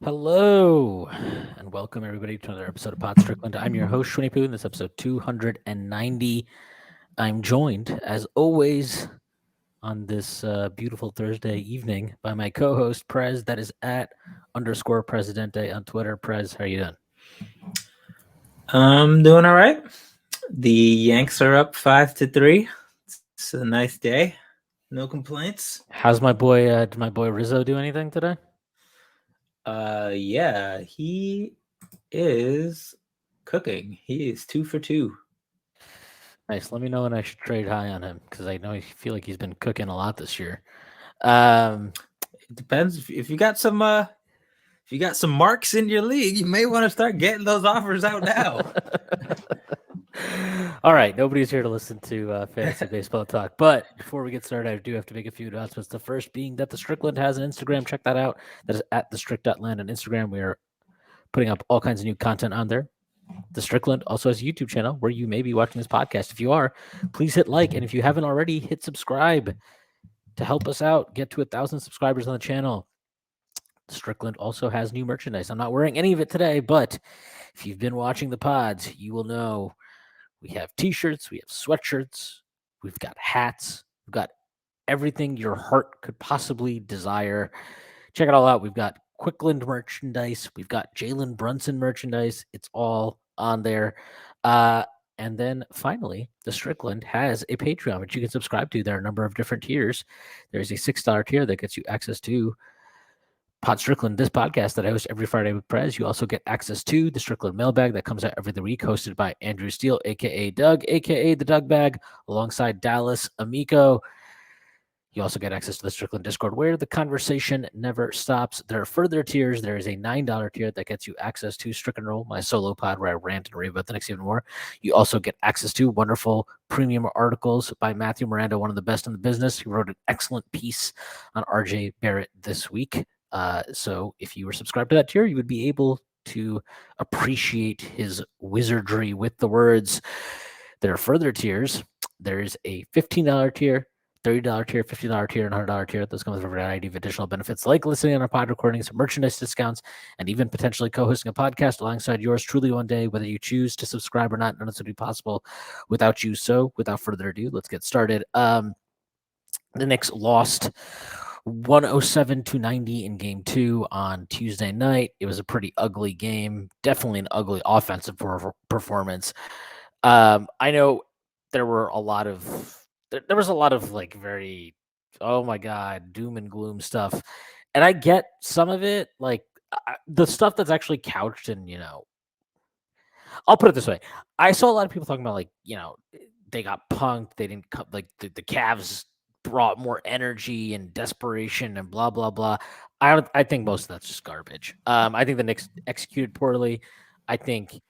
Hello, and welcome everybody to another episode of Pod Strickland. I'm your host, Shwin and this is episode 290. I'm joined, as always, on this beautiful Thursday evening by my co-host, Prez, that is at underscore Presidente on Twitter. Prez, how are you doing? I'm doing all right. The Yanks are up 5-3. It's a nice day. No complaints. How's my boy, did my boy Rizzo do anything today? Yeah, he is cooking. He is 2 for 2. Nice. Let me know when I should trade high on him, because I feel like he's been cooking a lot this year. Um, It depends if you got some marks in your league, you may want to start getting those offers out now. All right, nobody's here to listen to fantasy baseball talk. But before we get started, I do have to make a few announcements. The first being that the Strickland has an Instagram. Check that out. That is at the Strick.land on Instagram. We are putting up all kinds of new content on there. The Strickland also has a YouTube channel where you may be watching this podcast. If you are, please hit like. And if you haven't already, hit subscribe to help us out. Get to 1,000 subscribers on the channel. Strickland also has new merchandise. I'm not wearing any of it today, but if you've been watching the pods, you will know we have t-shirts, we have sweatshirts, we've got hats, we've got everything your heart could possibly desire. Check it all out. We've got Quickland merchandise, we've got Jalen Brunson merchandise. It's all on there. Uh, and then finally, the Strickland has a Patreon, which you can subscribe to. There are a number of different tiers. There's a $6 tier that gets you access to Pod Strickland, this podcast that I host every Friday with Prez. You also get access to the Strickland mailbag that comes out every other week, hosted by Andrew Steele, aka Doug, aka the Doug Bag, alongside Dallas Amico. You also get access to the Strickland Discord, where the conversation never stops. There are further tiers. There is a $9 tier that gets you access to Strickland Roll, my solo pod where I rant and rave about the Knicks even more. You also get access to wonderful premium articles by Matthew Miranda, one of the best in the business. He wrote an excellent piece on RJ Barrett this week. So if you were subscribed to that tier, you would be able to appreciate his wizardry with the words. There are further tiers. There's a $15 tier, $30 tier, $50 tier, and $100 tier. Those come with a variety of additional benefits like listening on our pod recordings, merchandise discounts, and even potentially co-hosting a podcast alongside yours truly one day. Whether you choose to subscribe or not, none of this would be possible without you. So without further ado, let's get started. The Knicks lost 107-90 in game 2 on Tuesday night. It was a pretty ugly game, definitely an ugly offensive performance. I know there were a lot of there was a lot of like very, oh my god, doom and gloom stuff, and I get some of it, like the stuff that's actually couched in, I'll put it this way. I saw a lot of people talking about, like, they got punked. They didn't cut, like, the Cavs brought more energy and desperation and blah blah blah. I think most of that's just garbage. I think the Knicks executed poorly. I think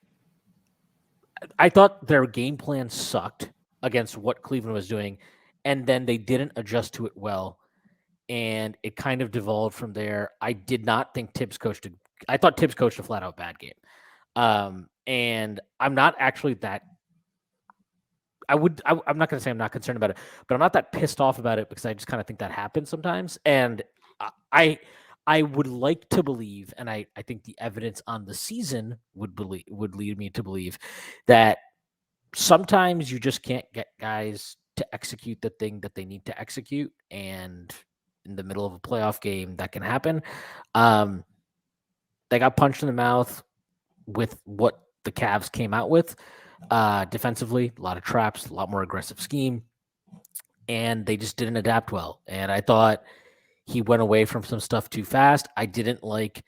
I thought their game plan sucked against what Cleveland was doing, and then they didn't adjust to it well, and it kind of devolved from there. I did not think Tibbs coached. I thought Tibbs coached a flat out bad game. And I'm not actually that. I'm not going to say I'm not concerned about it, but I'm not that pissed off about it because I just kind of think that happens sometimes. And I I would like to believe, and I think the evidence on the season would lead me to believe that sometimes you just can't get guys to execute the thing that they need to execute, and in the middle of a playoff game, that can happen. Um, they got punched in the mouth with what the Cavs came out with. Defensively, a lot of traps, a lot more aggressive scheme, and they just didn't adapt well. And I thought he went away from some stuff too fast. I didn't like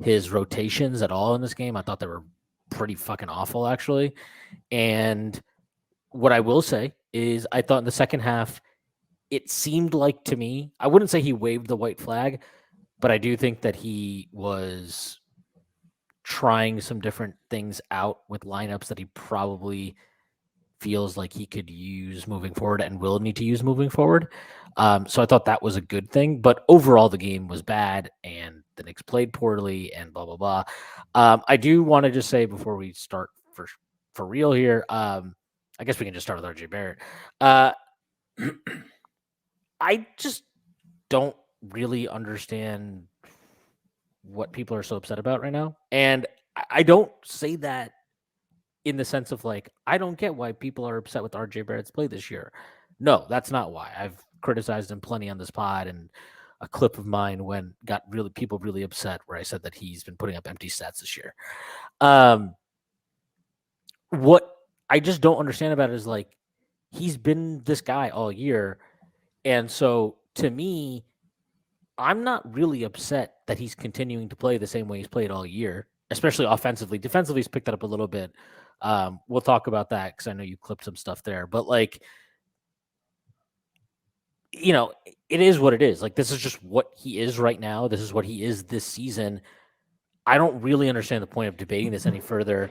his rotations at all in this game. I thought they were pretty fucking awful, actually. And what I will say is, I thought in the second half, it seemed like to me, I wouldn't say he waved the white flag, but I do think that he was trying some different things out with lineups that he probably feels like he could use moving forward and will need to use moving forward. So I thought that was a good thing, but overall the game was bad and the Knicks played poorly and blah blah blah. I do want to just say before we start for real here, I guess we can just start with RJ Barrett. Uh, I just don't really understand what people are so upset about right now. And I don't say that in the sense of like, I don't get why people are upset with RJ Barrett's play this year. No, that's not why. I've criticized him plenty on this pod, and a clip of mine when got really people really upset where I said that he's been putting up empty stats this year. What I just don't understand about it is like, he's been this guy all year. And so to me, I'm not really upset that he's continuing to play the same way he's played all year, especially offensively. Defensively, he's picked that up a little bit. We'll talk about that because I know you clipped some stuff there. But like, it is what it is. Like, this is just what he is right now. This is what he is this season. I don't really understand the point of debating this any further.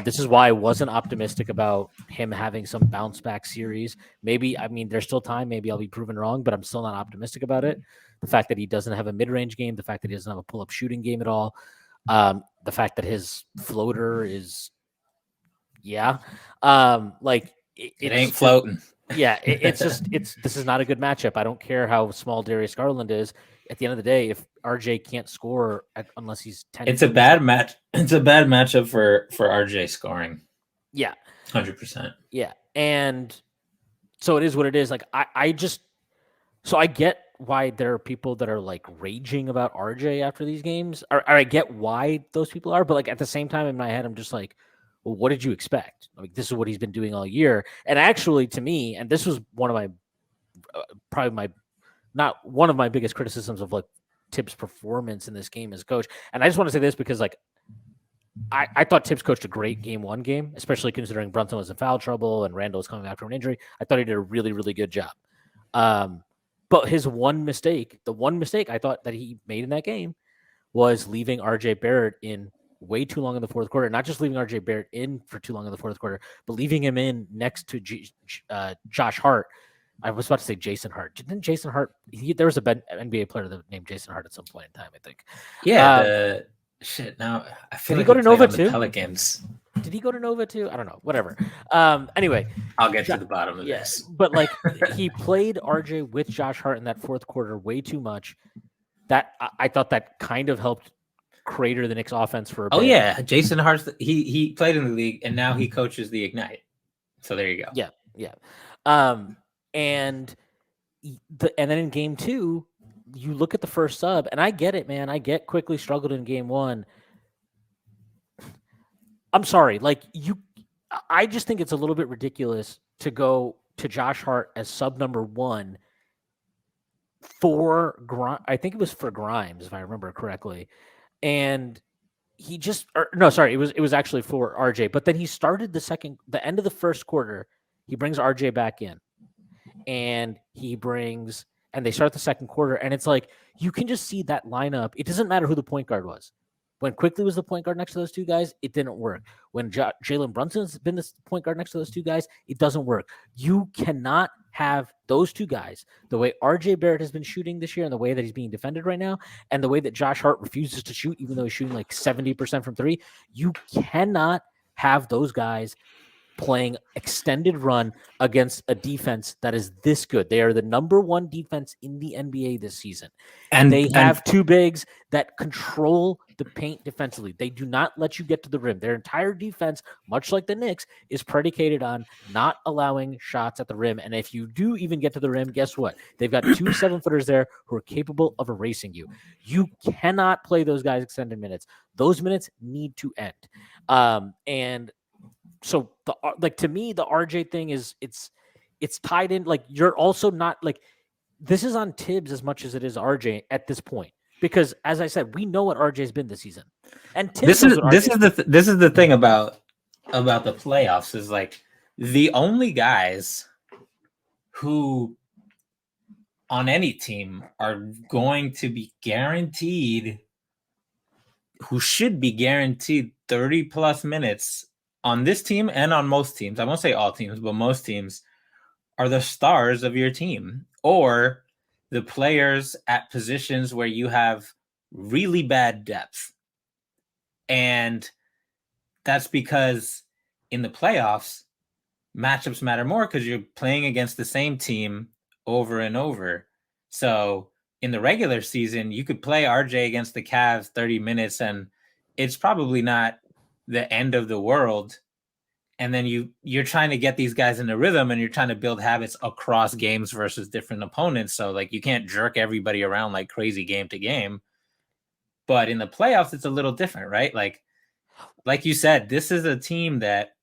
This is why I wasn't optimistic about him having some bounce back series. Maybe, I mean, there's still time. Maybe I'll be proven wrong, but I'm still not optimistic about it. The fact that he doesn't have a mid-range game, the fact that he doesn't have a pull-up shooting game at all, the fact that his floater is, like it ain't floating. This is not a good matchup. I don't care how small Darius Garland is. At the end of the day, if RJ can't score unless he's 10, it's a bad match. It's a bad matchup for RJ scoring. Yeah, 100%. Yeah, and so it is what it is. Like I get why there are people that are like raging about RJ after these games, or I get why those people are, but like at the same time in my head, I'm just like, well, what did you expect? Like, this is what he's been doing all year. And actually, to me, and this was one of my probably my not one of my biggest criticisms of like Tibbs' performance in this game as coach. And I just want to say this because like I thought Tibbs coached a great game one game, especially considering Brunson was in foul trouble and Randall was coming back from an injury. I thought he did a really, really good job. But his one mistake, the one mistake I thought that he made in that game was leaving RJ Barrett in way too long in the fourth quarter. Not just leaving RJ Barrett in for too long in the fourth quarter, but leaving him in next to Josh Hart. I was about to say Jason Hart. Didn't Jason Hart? There was a NBA player named Jason Hart at some point in time, I think. Yeah. Shit. Now I feel like he go to Nova too. Pelicans. Did he go to Nova too? I don't know. Whatever. Anyway, I'll get to the bottom of this. But like, he played RJ with Josh Hart in that fourth quarter way too much. That I thought that kind of helped crater the Knicks offense for a bit. Oh yeah, Jason Hart. He played in the league and now he coaches the Ignite. So there you go. Yeah. And then in game two, you look at the first sub, and I get it, man. I get Quickly struggled in game one. I'm sorry, I just think it's a little bit ridiculous to go to Josh Hart as sub number one for I think it was for Grimes, if I remember correctly, and he just it was actually for RJ. But then he started the end of the first quarter. He brings RJ back in, and they start the second quarter, and it's like you can just see that lineup. It doesn't matter who the point guard was. When Quickly was the point guard next to those two guys, it didn't work. When Jalen Brunson's been the point guard next to those two guys, it doesn't work. You cannot have those two guys, the way RJ Barrett has been shooting this year and the way that he's being defended right now, and the way that Josh Hart refuses to shoot, even though he's shooting like 70% from three. You cannot have those guys playing extended run against a defense that is this good. They are the number one defense in the NBA this season. And they have two bigs that control the paint defensively. They do not let you get to the rim. Their entire defense, much like the Knicks, is predicated on not allowing shots at the rim. And if you do even get to the rim, guess what? They've got 2 7-footers there who are capable of erasing you. You cannot play those guys extended minutes. Those minutes need to end. And so to me, the RJ thing is it's tied in. Like, you're also not like, this is on Tibbs as much as it is RJ at this point, because as I said, we know what RJ's been this season, and Tibbs this is the thing about the playoffs is like the only guys who on any team are going to be guaranteed, who should be guaranteed 30 plus minutes on this team and on most teams. I won't say all teams, but most teams are the stars of your team, or the players at positions where you have really bad depth. And that's because in the playoffs, matchups matter more because you're playing against the same team over and over. So in the regular season, you could play RJ against the Cavs 30 minutes and it's probably not the end of the world. And then you're trying to get these guys in a rhythm and you're trying to build habits across games versus different opponents. So like you can't jerk everybody around like crazy game to game. But in the playoffs, it's a little different, right? Like you said, this is a team that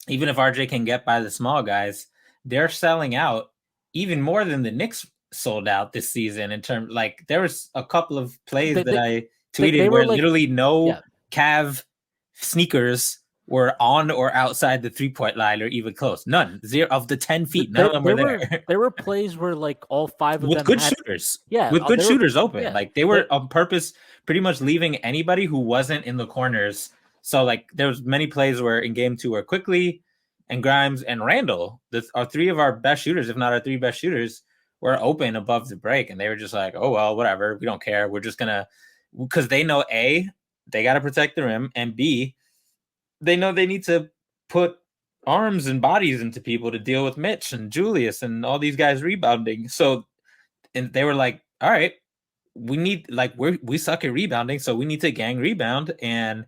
even if RJ can get by the small guys, they're selling out even more than the Knicks sold out this season. In terms, like there was a couple of plays that I tweeted where literally no Cav sneakers were on or outside the 3-point line or even close. None. 0 of the 10 feet. None of them were there. There were plays where like all 5 of with them good had, shooters. Yeah, with good shooters open. Yeah, like they were on purpose, pretty much leaving anybody who wasn't in the corners. So like there was many plays where in game 2 where Quickly and Grimes and Randall, are 3 of our best shooters, if not our 3 best shooters, were open above the break, and they were just like, oh well, whatever, we don't care. We're just gonna, because they know A, they got to protect the rim, and B, they know they need to put arms and bodies into people to deal with Mitch and Julius and all these guys rebounding. So, and they were like, all right, we need, like, we suck at rebounding, so we need to gang rebound. And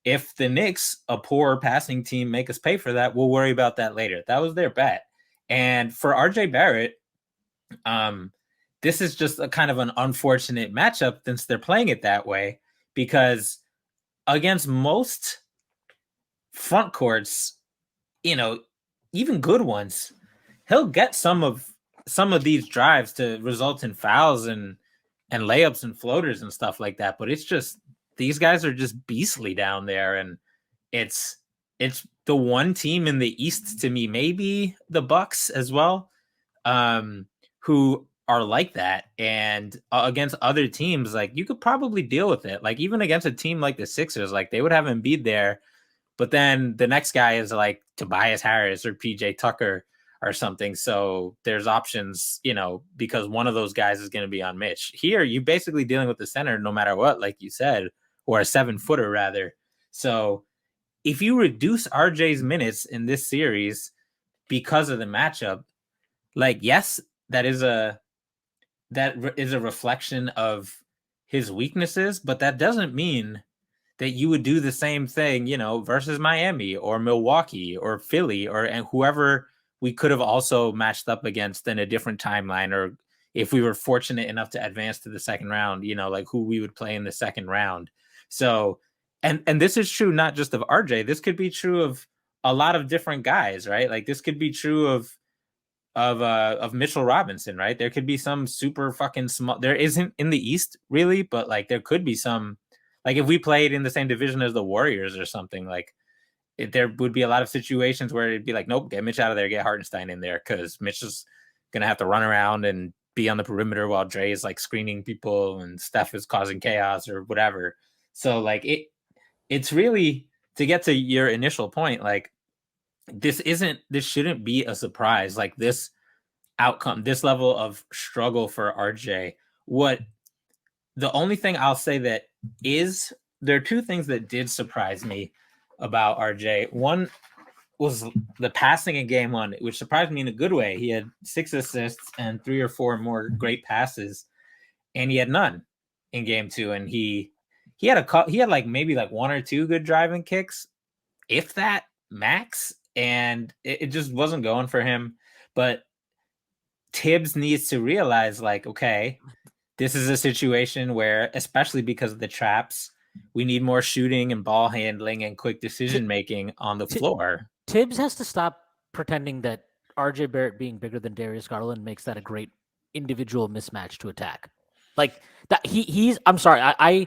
if the Knicks, a poor passing team, make us pay for that, we'll worry about that later. That was their bet. And for RJ Barrett, this is just a kind of an unfortunate matchup since they're playing it that way, because against most front courts, even good ones, he'll get some of these drives to result in fouls and layups and floaters and stuff like that. But it's just, these guys are just beastly down there, and it's the one team in the East to me, maybe the Bucks as well, who are like that. And against other teams, like, you could probably deal with it. Like, even against a team like the Sixers, like, they would have Embiid there, but then the next guy is like Tobias Harris or PJ Tucker or something. So there's options, because one of those guys is going to be on Mitch. Here, you're basically dealing with the center no matter what, like you said, or a 7-footer rather. So if you reduce RJ's minutes in this series because of the matchup, like, yes, that is a reflection of his weaknesses, but that doesn't mean that you would do the same thing, versus Miami or Milwaukee or Philly and whoever we could have also matched up against in a different timeline, or if we were fortunate enough to advance to the second round, like who we would play in the second round. So, and this is true not just of RJ. This could be true of a lot of different guys, right? Like, this could be true of Mitchell Robinson, right? There could be some super fucking small. There isn't in the East really, but like there could be some. Like, if we played in the same division as the Warriors or something, like, there would be a lot of situations where it'd be like, nope, get Mitch out of there, get Hartenstein in there, because Mitch is gonna have to run around and be on the perimeter while Dre is like screening people and Steph is causing chaos or whatever. So like it's really, to get to your initial point, like, this shouldn't be a surprise. Like, this outcome, this level of struggle for RJ. The only thing I'll say that is, there are 2 things that did surprise me about RJ. One was the passing in game 1, which surprised me in a good way. He had 6 assists and 3 or 4 more great passes, and he had none in game 2. And he had like maybe like 1 or 2 good driving kicks, if that, max, and it just wasn't going for him. But Tibbs needs to realize, like, okay, this is a situation where, especially because of the traps, we need more shooting and ball handling and quick decision making on the floor. Tibbs has to stop pretending that RJ Barrett being bigger than Darius Garland makes that a great individual mismatch to attack. Like that, he's. I'm sorry, I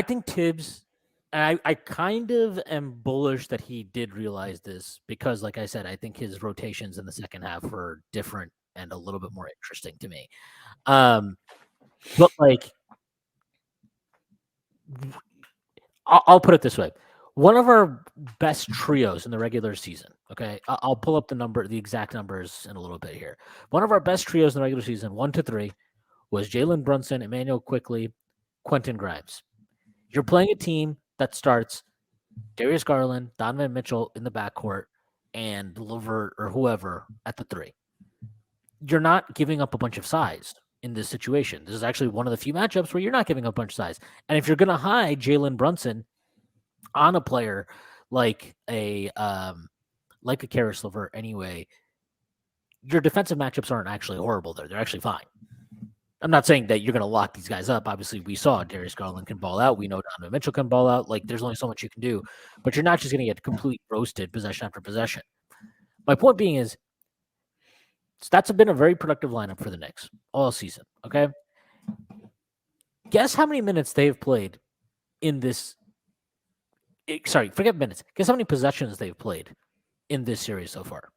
think Tibbs, and I kind of am bullish that he did realize this, because, like I said, I think his rotations in the second half were different and a little bit more interesting to me. But like, I'll put it this way: one of our best trios in the regular season. Okay, I'll pull up the exact numbers in a little bit here. One of our best trios in the regular season, 1 to 3, was Jalen Brunson, Emmanuel Quickly, Quentin Grimes. You're playing a team that starts Darius Garland, Donovan Mitchell in the backcourt, and Levert or whoever at the 3. you're not giving up a bunch of size in this situation. This is actually one of the few matchups where you're not giving up a bunch of size. And if you're going to hide Jalen Brunson on a player like a Karis LeVert anyway, your defensive matchups aren't actually horrible there. They're actually fine. I'm not saying that you're going to lock these guys up. Obviously, we saw Darius Garland can ball out. We know Donovan Mitchell can ball out. Like, there's only so much you can do, but you're not just going to get completely roasted possession after possession. My point being is that's been a very productive lineup for the Knicks all season. Okay. Guess how many minutes they've played in this. Sorry, forget minutes. Guess how many possessions they've played in this series so far?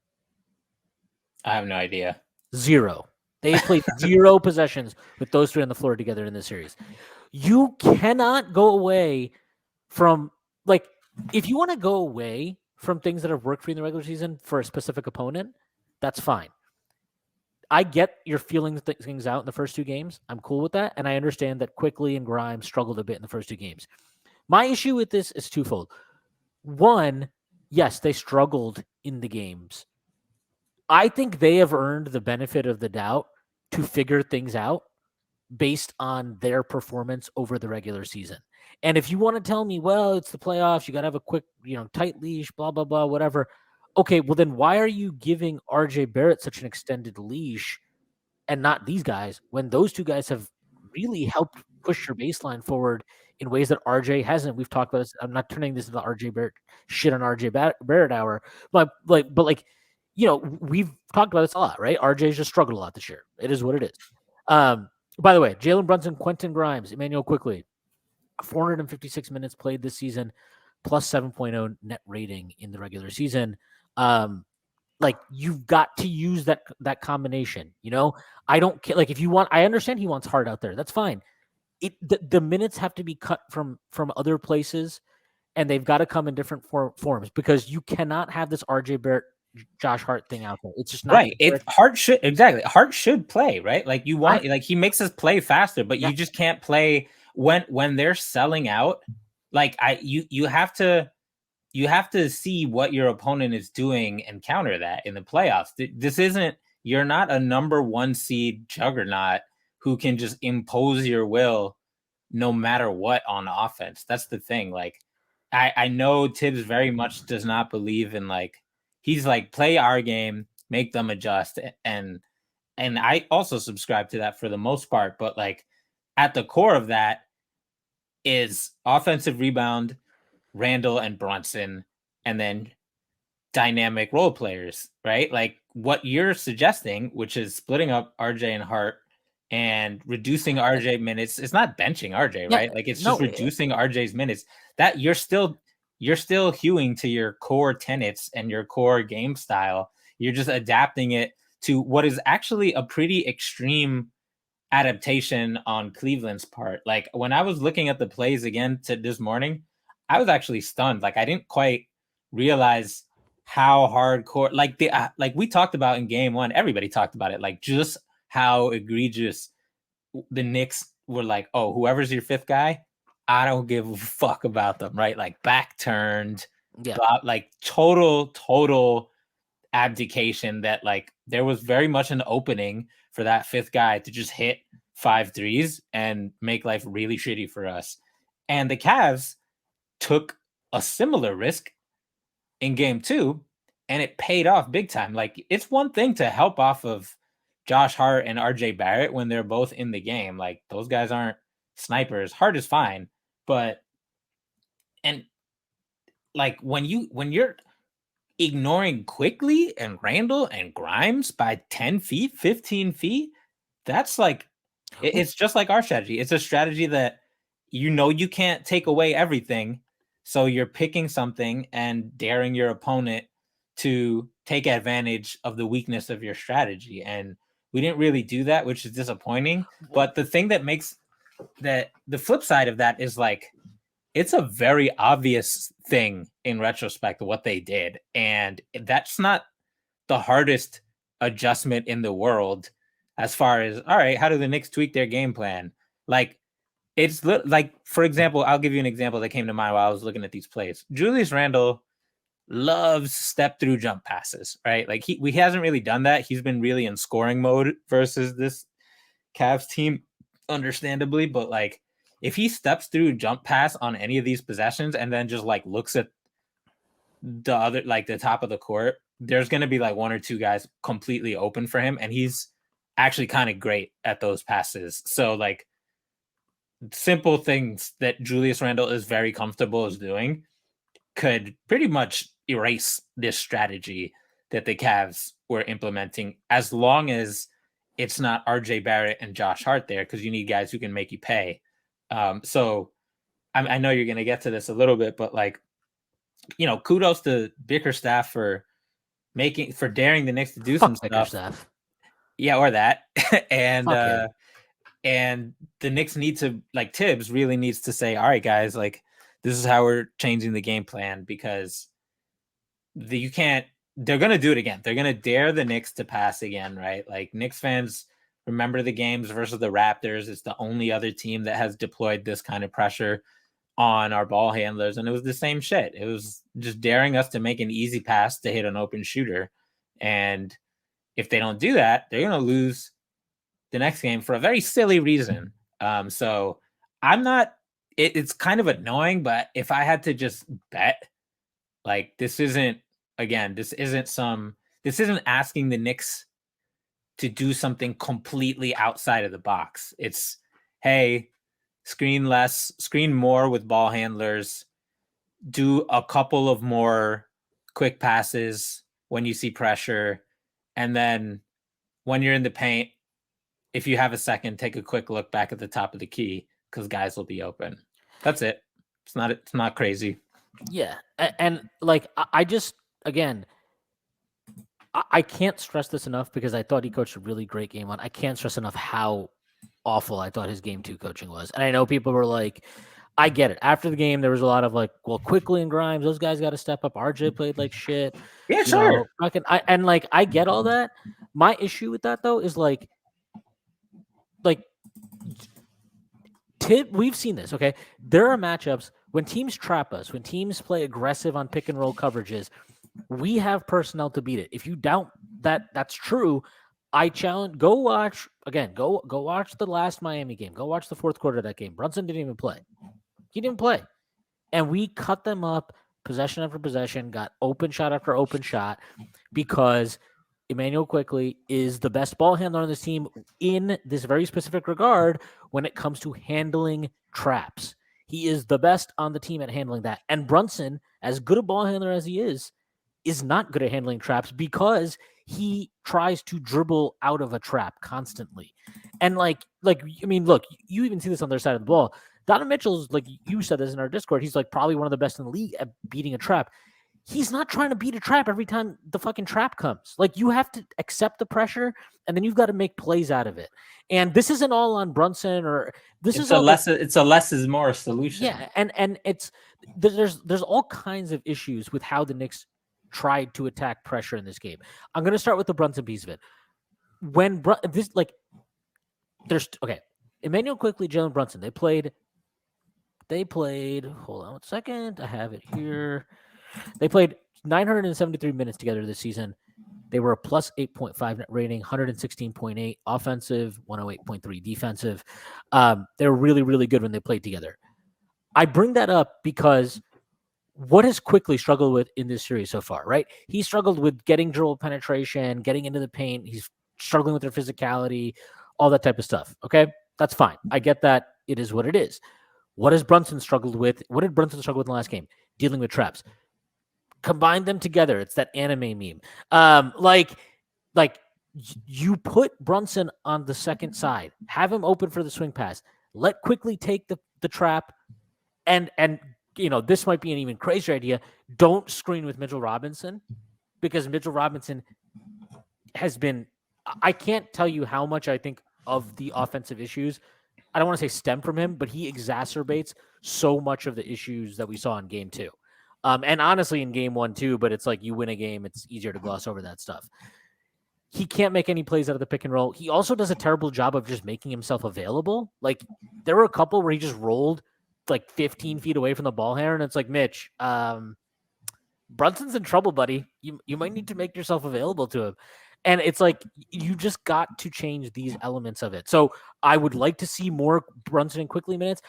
I have no idea. 0. They played 0 possessions with those three on the floor together in this series. You cannot go away from, like, if you want to go away from things that have worked for you in the regular season for a specific opponent, that's fine. I get you're feeling things out in the first 2 games. I'm cool with that. And I understand that Quickly and Grimes struggled a bit in the first 2 games. My issue with this is twofold. One, yes, they struggled in the games. I think they have earned the benefit of the doubt to figure things out based on their performance over the regular season. And if you want to tell me, well, it's the playoffs, you got to have a quick, tight leash, blah, blah, blah, whatever. Okay, well, then why are you giving RJ Barrett such an extended leash and not these guys when those 2 guys have really helped push your baseline forward in ways that RJ hasn't? We've talked about this. I'm not turning this into RJ Barrett shit on RJ Barrett hour, but we've talked about this a lot, right? RJ's just struggled a lot this year. It is what it is. By the way, Jalen Brunson, Quentin Grimes, Emmanuel Quickly, 456 minutes played this season, plus 7.0 net rating in the regular season. Like, you've got to use that combination. I don't care. Like, if you want, I understand he wants Hart out there. That's fine. The minutes have to be cut from other places, and they've got to come in different forms because you cannot have this RJ Barrett, Josh Hart thing out there. It's just not right. Hart should play, right? Like, he makes us play faster, but you just can't play when they're selling out. Like, you have to see what your opponent is doing and counter that in the playoffs. You're not a number 1 seed juggernaut who can just impose your will no matter what on offense. That's the thing. Like, I know Tibbs very much does not believe in, like, he's like, play our game, make them adjust. And I also subscribe to that for the most part. But, like, at the core of that is offensive rebound, Randall and Brunson, and then dynamic role players, right? Like what you're suggesting, which is splitting up RJ and Hart and reducing RJ minutes. It's not benching RJ, right? Like, it's just reducing RJ's minutes. That you're still hewing to your core tenets and your core game style. You're just adapting it to what is actually a pretty extreme adaptation on Cleveland's part. Like, when I was looking at the plays again this morning, I was actually stunned. Like, I didn't quite realize how hardcore, like we talked about in game 1, everybody talked about it, like just how egregious the Knicks were. Like, oh, whoever's your 5th guy, I don't give a fuck about them, right? Like, back turned, like total abdication. That, like, there was very much an opening for that 5th guy to just hit 5 threes and make life really shitty for us. And the Cavs took a similar risk in game 2, and it paid off big time. Like, it's one thing to help off of Josh Hart and RJ Barrett when they're both in the game. Like, those guys aren't snipers. Hart is fine, but like, when you're ignoring Quickly and Randall and Grimes by 10 feet, 15 feet, that's like, it's just like our strategy. It's a strategy that you can't take away everything. So you're picking something and daring your opponent to take advantage of the weakness of your strategy. And we didn't really do that, which is disappointing. But the thing that makes that, the flip side of that is, like, it's a very obvious thing in retrospect what they did. And that's not the hardest adjustment in the world as far as, all right, how do the Knicks tweak their game plan? Like, it's like, for example, I'll give you an example that came to mind while I was looking at these plays. Julius Randle loves step through jump passes, right? Like he hasn't really done that. He's been really in scoring mode versus this Cavs team, understandably, but like if he steps through jump pass on any of these possessions and then just like looks at the other, like the top of the court, there's going to be like one or two guys completely open for him, and he's actually kind of great at those passes. So like simple things that Julius Randle is very comfortable as doing could pretty much erase this strategy that the Cavs were implementing, as long as it's not RJ Barrett and Josh Hart there, because you need guys who can make you pay. So I know you're going to get to this a little bit, but like, you know, kudos to Bickerstaff for daring the Knicks to do some stuff. Bickerstaff. Yeah, or that. And the Knicks need to, like, Tibbs really needs to say, all right, guys, like, this is how we're changing the game plan, because they're going to do it again. They're going to dare the Knicks to pass again, right? Like, Knicks fans remember the games versus the Raptors. It's the only other team that has deployed this kind of pressure on our ball handlers, and it was the same shit. It was just daring us to make an easy pass to hit an open shooter. And if they don't do that, they're going to lose the next game for a very silly reason. So I'm not, it's kind of annoying, but if I had to just bet, like, this isn't asking the Knicks to do something completely outside of the box. It's, hey, screen less, screen more with ball handlers, do a couple of more quick passes when you see pressure, and then when you're in the paint, if you have a second, take a quick look back at the top of the key, because guys will be open. That's it. It's not crazy. Yeah. And like, I just, again, I can't stress this enough, because I thought he coached a really great game one. I can't stress enough how awful I thought his game 2 coaching was. And I know people were like, I get it. After the game, there was a lot of like, well, Quickly and Grimes, those guys got to step up. RJ played like shit. Yeah, sure. I get all that. My issue with that, though, is like we've seen this, okay? There are matchups when teams trap us, when teams play aggressive on pick and roll coverages, we have personnel to beat it. If you doubt that that's true, I challenge, go watch the last Miami game. Go watch the fourth quarter of that game. Brunson didn't even play. He didn't play. And we cut them up possession after possession, got open shot after open shot, because Emmanuel Quickly is the best ball handler on this team in this very specific regard when it comes to handling traps. He is the best on the team at handling that. And Brunson, as good a ball handler as he is not good at handling traps, because he tries to dribble out of a trap constantly. And look, you even see this on their side of the ball. Donovan Mitchell's, like you said this in our Discord, he's like probably one of the best in the league at beating a trap. He's not trying to beat a trap every time the fucking trap comes. Like, you have to accept the pressure, and then you've got to make plays out of it. And this isn't all on Brunson, or this it's is a all less. It's a less is more solution. Yeah, and it's there's all kinds of issues with how the Knicks tried to attack pressure in this game. I'm going to start with the Brunson piece of it. Emmanuel Quickly, Jalen Brunson, they played, hold on one second, I have it here. They played 973 minutes together this season. They were a plus 8.5 net rating, 116.8 offensive, 108.3 defensive. They were really, really good when they played together. I bring that up because what has Quickly struggled with in this series so far, right? He struggled with getting dribble penetration, getting into the paint. He's struggling with their physicality, all that type of stuff. Okay, that's fine. I get that. It is what it is. What has Brunson struggled with? What did Brunson struggle with in the last game? Dealing with traps. Combine them together. It's that anime meme. You put Brunson on the second side, have him open for the swing pass, let Quickly take the trap, and this might be an even crazier idea. Don't screen with Mitchell Robinson, because Mitchell Robinson has been, I can't tell you how much I think of the offensive issues, I don't want to say stem from him, but he exacerbates so much of the issues that we saw in game 2. And honestly, in game 1 too, but it's like, you win a game, it's easier to gloss over that stuff. He can't make any plays out of the pick and roll. He also does a terrible job of just making himself available. Like, there were a couple where he just rolled like 15 feet away from the ball handler, and it's like, Mitch, Brunson's in trouble, buddy. You might need to make yourself available to him. And it's like you just got to change these elements of it. So I would like to see more Brunson and quickly minutes.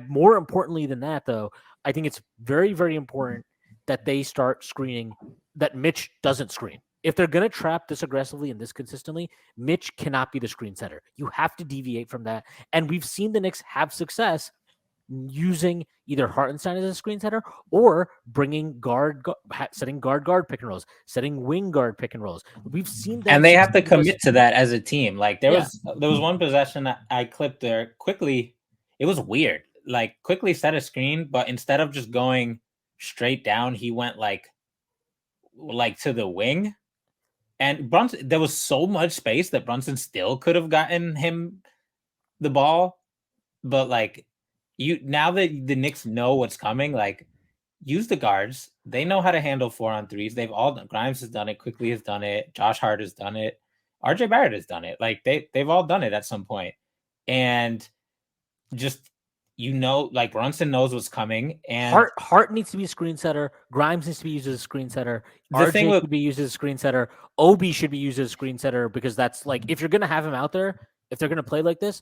More importantly than that, though, I think it's very, very important that they start screening, that Mitch doesn't screen. If they're going to trap this aggressively and this consistently, Mitch cannot be the screen setter. You have to deviate from that. And we've seen the Knicks have success using either Hartenstein as a screen setter or bringing setting guard pick and rolls, setting wing guard pick and rolls. We've seen that, and they have to commit to that as a team. Like there was one possession that I clipped there quickly. It was weird. Like quickly set a screen, but instead of just going straight down, he went like to the wing. And Brunson, there was so much space that Brunson still could have gotten him the ball, but like now that the Knicks know what's coming, like use the guards. They know how to handle 4-on-3s. They've all done. Grimes has done it. Quickly has done it. Josh Hart has done it. RJ Barrett has done it. Like they've all done it at some point. And just like Brunson knows what's coming. And Hart needs to be a screen setter. Grimes needs to be used as a screen setter. RJ could be used as a screen setter. Obi should be used as a screen setter because that's like if you're gonna have him out there, if they're gonna play like this,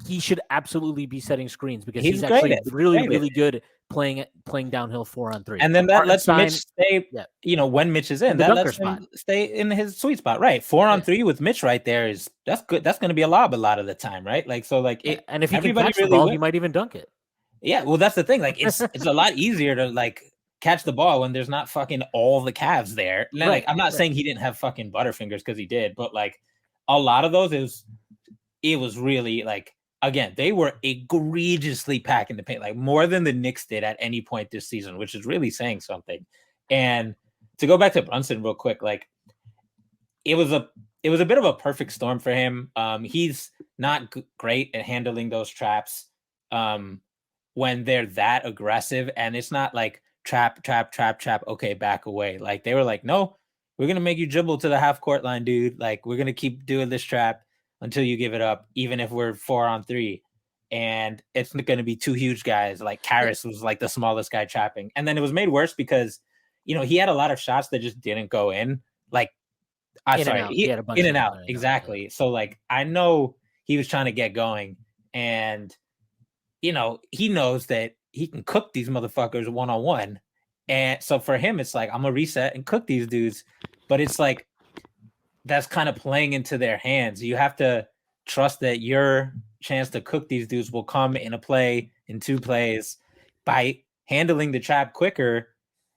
he should absolutely be setting screens because he's actually really good playing downhill 4-on-3. And then that lets Mitch stay. When Mitch is in, that lets him stay in his sweet spot. Right, 4-on-3 with Mitch right there that's good. That's going to be a lob a lot of the time, right? Like so, like and if he can catch the ball, he might even dunk it. Yeah, well, that's the thing. Like it's a lot easier to like catch the ball when there's not fucking all the calves there. Now, like I'm not saying he didn't have fucking butterfingers because he did, but like a lot of those it was really like, again, they were egregiously packing the paint, like more than the Knicks did at any point this season, which is really saying something. And to go back to Brunson real quick, like it was a bit of a perfect storm for him. He's not great at handling those traps when they're that aggressive, and it's not like trap. Okay, back away. Like they were like, no, we're gonna make you dribble to the half court line, dude. Like we're gonna keep doing this trap until you give it up, even if we're 4-on-3. And it's going to be two huge guys. Like Karras was like the smallest guy trapping. And then it was made worse because, he had a lot of shots that just didn't go in. Like, in and out. Exactly. So like, I know he was trying to get going and, he knows that he can cook these motherfuckers one-on-one. And so for him, it's like, I'm going to reset and cook these dudes. But it's like, that's kind of playing into their hands. You have to trust that your chance to cook these dudes will come in two plays. By handling the trap quicker,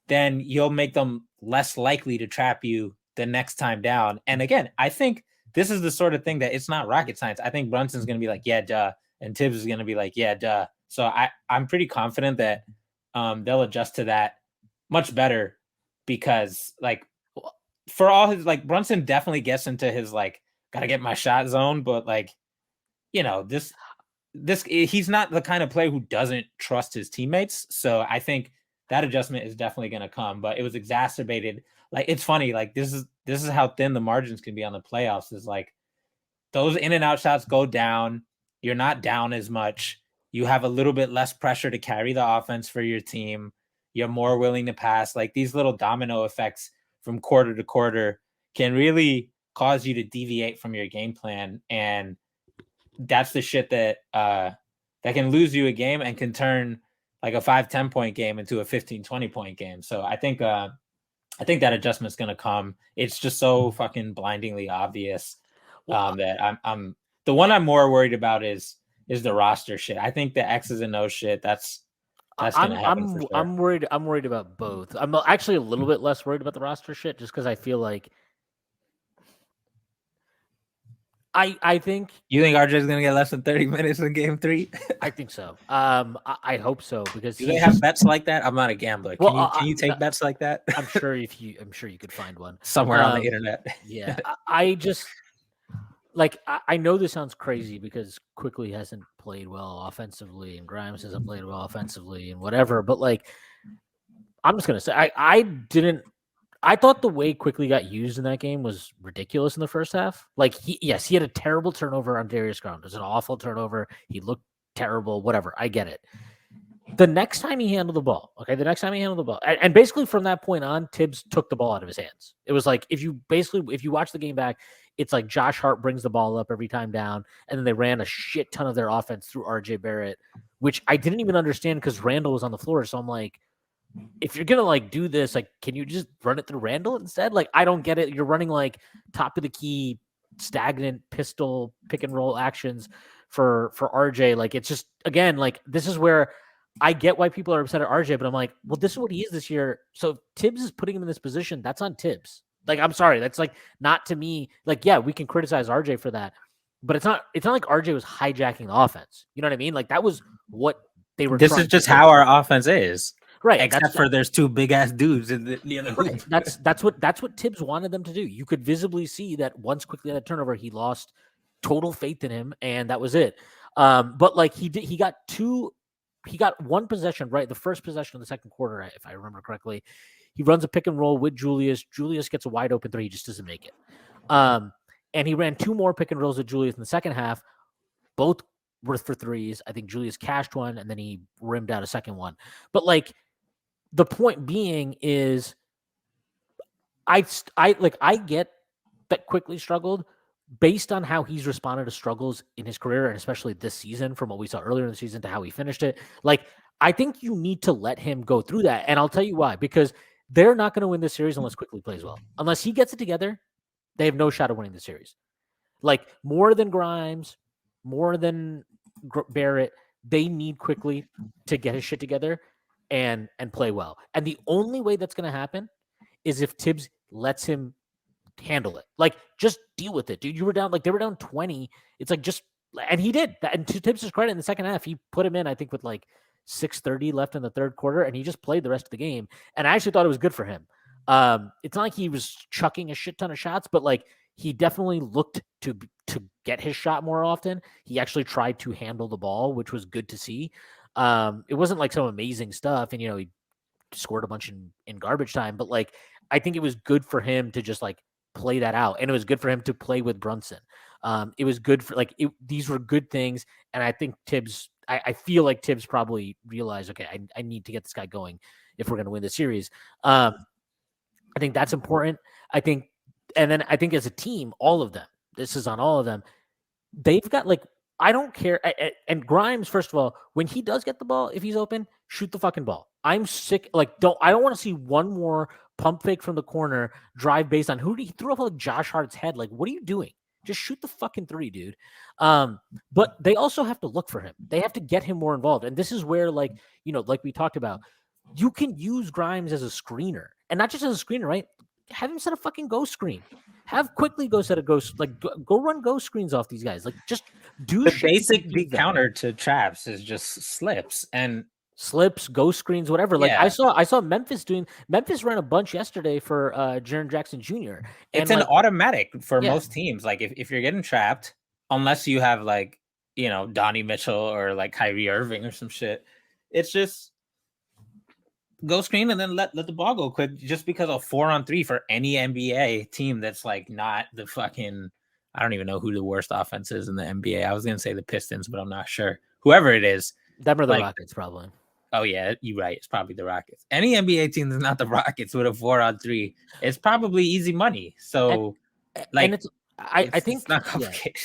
then you'll make them less likely to trap you the next time down. And again, I think this is the sort of thing that it's not rocket science. I think Brunson's going to be like, yeah, duh. And Tibbs is going to be like, yeah, duh. So I'm pretty confident that they'll adjust to that much better because like, for all his like Brunson definitely gets into his like gotta get my shot zone, but like this he's not the kind of player who doesn't trust his teammates. So I think that adjustment is definitely going to come, but it was exacerbated. Like it's funny, like this is how thin the margins can be on the playoffs. Is like those in and out shots go down. You're not down as much. You have a little bit less pressure to carry the offense for your team. You're more willing to pass. Like these little domino effects from quarter to quarter can really cause you to deviate from your game plan. And that's the shit that can lose you a game and can turn like a 5-10 point game into a 15-20 point game. So I think that adjustment's going to come. It's just so fucking blindingly obvious that I'm the one I'm more worried about is the roster shit. I think the X's and O's shit, that's gonna happen for sure. I'm worried about both. I'm actually a little bit less worried about the roster shit just because I feel like I think you think RJ's gonna get less than 30 minutes in Game 3. I think so. I hope so because do they have bets like that? I'm not a gambler. Can you take bets like that? I'm sure you could find one somewhere on the internet. Yeah, I just. Like, I know this sounds crazy because Quickly hasn't played well offensively and Grimes hasn't played well offensively and whatever, but like, I'm just going to say, I thought the way Quickly got used in that game was ridiculous in the first half. Like, he had a terrible turnover on Darius Garland. It was an awful turnover. He looked terrible, whatever. I get it. The next time he handled the ball, and basically from that point on, Tibbs took the ball out of his hands. It was like if you watch the game back, it's like Josh Hart brings the ball up every time down, and then they ran a shit ton of their offense through RJ Barrett, which I didn't even understand because Randall was on the floor. So I'm like, if you're gonna like do this, like, can you just run it through Randall instead? Like, I don't get it. You're running like top of the key, stagnant pistol pick and roll actions for RJ. Like, it's just again, like this is where I get why people are upset at RJ, but I'm like, well, this is what he is this year. So if Tibbs is putting him in this position, that's on Tibbs. Like, I'm sorry, that's like not to me. Like, yeah, we can criticize RJ for that, but it's not like RJ was hijacking the offense. You know what I mean? Like that was what they were. This is just how our offense is. Right, Except for there's two big ass dudes in the other hoop. That's what Tibbs wanted them to do. You could visibly see that once quickly had a turnover, he lost total faith in him, and that was it. But like he got one possession right, the first possession of the second quarter, if I remember correctly. He runs a pick and roll with Julius. Julius gets a wide open three, he just doesn't make it. And he ran two more pick and rolls with Julius in the second half, both were for threes. I think Julius cashed one, and then he rimmed out a second one. But like, the point being is, I get that Quickly struggled based on how he's responded to struggles in his career, and especially this season, from what we saw earlier in the season to how he finished it. Like, I think you need to let him go through that, and I'll tell you why. Because they're not going to win this series unless Quickly plays well. Unless he gets it together, they have no shot of winning the series. Like, more than Grimes, more than Barrett, they need Quickly to get his shit together and play well. And the only way that's going to happen is if Tibbs lets him handle it. Like, just deal with it, dude. You were down, like, they were down 20. It's like, just, and he did that. And to Tibbs' credit, in the second half, he put him in, I think, with like 6:30 left in the third quarter, and he just played the rest of the game. And I actually thought it was good for him. It's not like he was chucking a shit ton of shots, but like, he definitely looked to get his shot more often. He actually tried to handle the ball, which was good to see. It wasn't like some amazing stuff, and he scored a bunch in garbage time, but like, I think it was good for him to just like play that out, and it was good for him to play with Brunson. It was good for like these were good things, and I think Tibbs. I feel like Tibbs probably realized, okay, I need to get this guy going if we're going to win the series. I think that's important. And then I think as a team, all of them. This is on all of them. They've got like, I don't care. And Grimes, first of all, when he does get the ball, if he's open, shoot the fucking ball. I'm sick. Like, I don't want to see one more pump fake from the corner, drive based on he threw up like Josh Hart's head. Like, what are you doing? Just shoot the fucking three, dude. But they also have to look for him. They have to get him more involved. And this is where, like, like we talked about, you can use Grimes as a screener, and not just as a screener, right? Have him set a fucking ghost screen. Have Quickly go set a ghost, like go run ghost screens off these guys. Like, just do the basic counter to traps is just slips, ghost screens, whatever. Like, I saw Memphis ran a bunch yesterday for Jaren Jackson Jr. It's an automatic for most teams. Like, if you're getting trapped, unless you have like, Donnie Mitchell or like Kyrie Irving or some shit, it's just go screen and then let the ball go quick, just because a 4-on-3 for any NBA team that's like not the fucking, I don't even know who the worst offense is in the NBA. I was going to say the Pistons, but I'm not sure. Whoever it is. Them or the Rockets, probably. Oh, yeah, you're right. It's probably the Rockets. Any NBA team that's not the Rockets with a 4-on-3, it's probably easy money. So, I think it's not complicated.